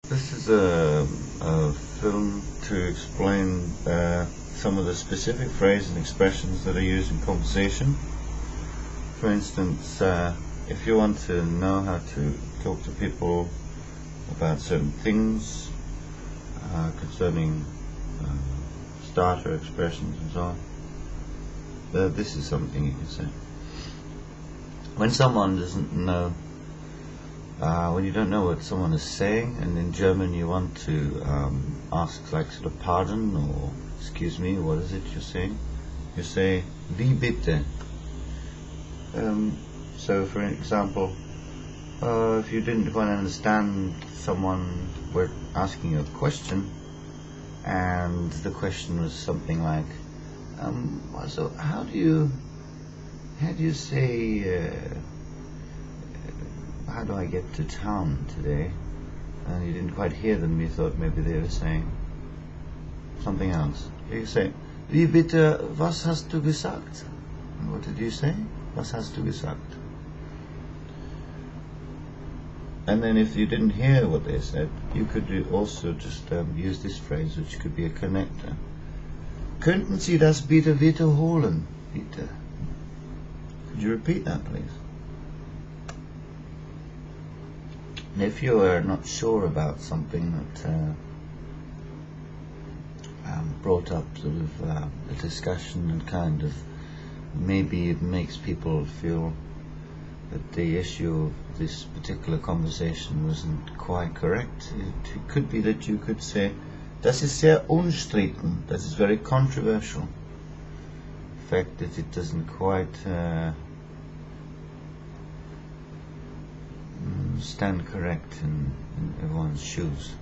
This is a film to explain some of the specific phrases and expressions that are used in conversation. For instance, if you want to know how to talk to people about certain things concerning starter expressions and so on, this is something you can say. When someone doesn't know, when you don't know what someone is saying, and in German you want to ask like sort of pardon or excuse me, what is it you're saying? You say, wie bitte? So for example, if you didn't quite understand someone were asking you a question, and the question was something like, so how do you say, how do I get to town today? And you didn't quite hear them, you thought maybe they were saying something else. You say, wie bitte, was hast du gesagt? And what did you say? Was hast du gesagt? And then if you didn't hear what they said, you could also just use this phrase, which could be a connector. Könnten Sie das bitte wiederholen? Bitte. Could you repeat that, please? And if you are not sure about something that brought up sort of a discussion, and kind of maybe it makes people feel that the issue of this particular conversation wasn't quite correct, it could be that you could say, das ist sehr umstritten, that is very controversial. The fact that it doesn't quite stand correct in everyone's shoes.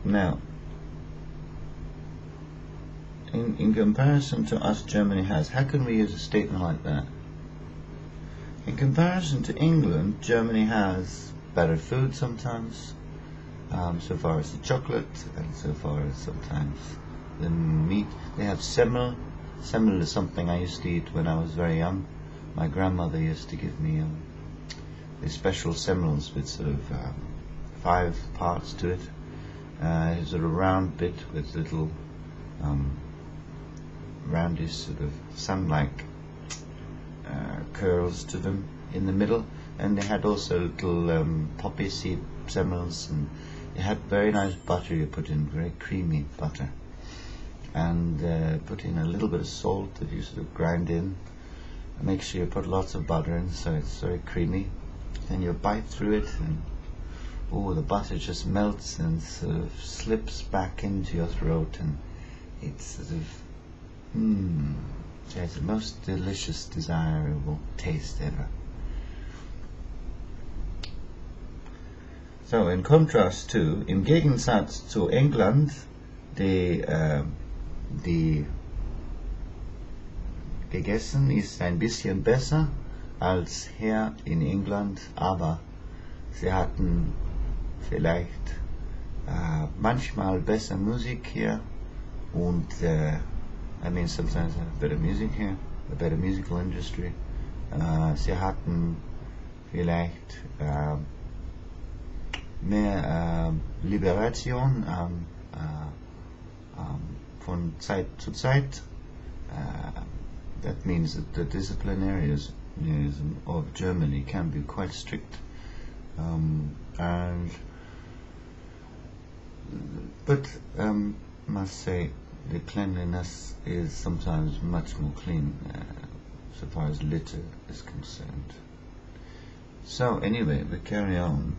Now, in comparison to us, Germany has, how can we use a statement like that? In comparison to England, Germany has better food sometimes, so far as the chocolate, and so far as sometimes the meat. They have semel. Semel is something I used to eat when I was very young. My grandmother used to give me these special semels with sort of 5 parts to it. It's a round bit with little roundish sort of sun-like curls to them in the middle, and they had also little poppy seed semels, and it had very nice butter you put in, very creamy butter, and put in a little bit of salt that you sort of grind in. Make sure you put lots of butter in so it's very creamy. Then you bite through it, and the butter just melts and sort of slips back into your throat, and it's sort of it's the most delicious, desirable taste ever. So in contrast to, im Gegensatz zu England, die gegessen ist ein bisschen besser als hier in England, aber sie hatten vielleicht manchmal besser Musik hier, und I mean sometimes better music here, a better musical industry. Sie hatten vielleicht mehr Liberation von Zeit zu Zeit. That means that the disciplinarianism of Germany can be quite strict, but must say the cleanliness is sometimes much more clean so far as litter is concerned. So anyway, we carry on.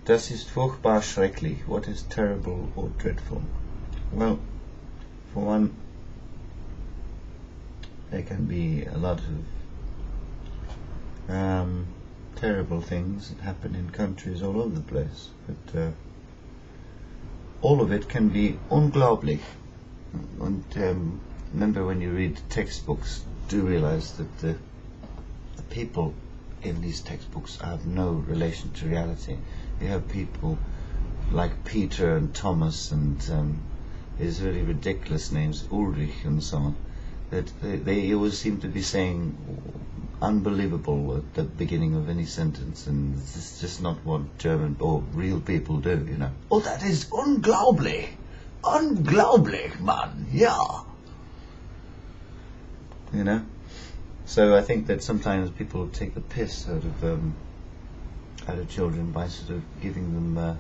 Das ist furchtbar schrecklich. What is terrible or dreadful? Well, for one, there can be a lot of terrible things that happen in countries all over the place, but all of it can be unglaublich. And remember, when you read textbooks, do realize that the people in these textbooks have no relation to reality. You have people like Peter and Thomas and these really ridiculous names, Ulrich and so on, that they always seem to be saying unbelievable at the beginning of any sentence, and it's just not what German or real people do, you know. Oh, that is unglaublich! Unglaublich, man! Yeah! You know? So I think that sometimes people take the piss out of children by sort of giving them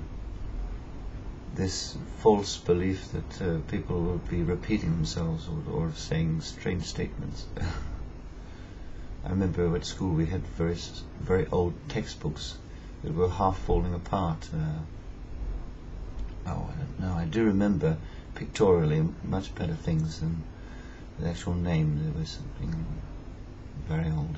this false belief that people will be repeating themselves or saying strange statements. I remember at school we had very old textbooks that were half falling apart. I don't know. I do remember pictorially much better things than the actual name. There was something very old.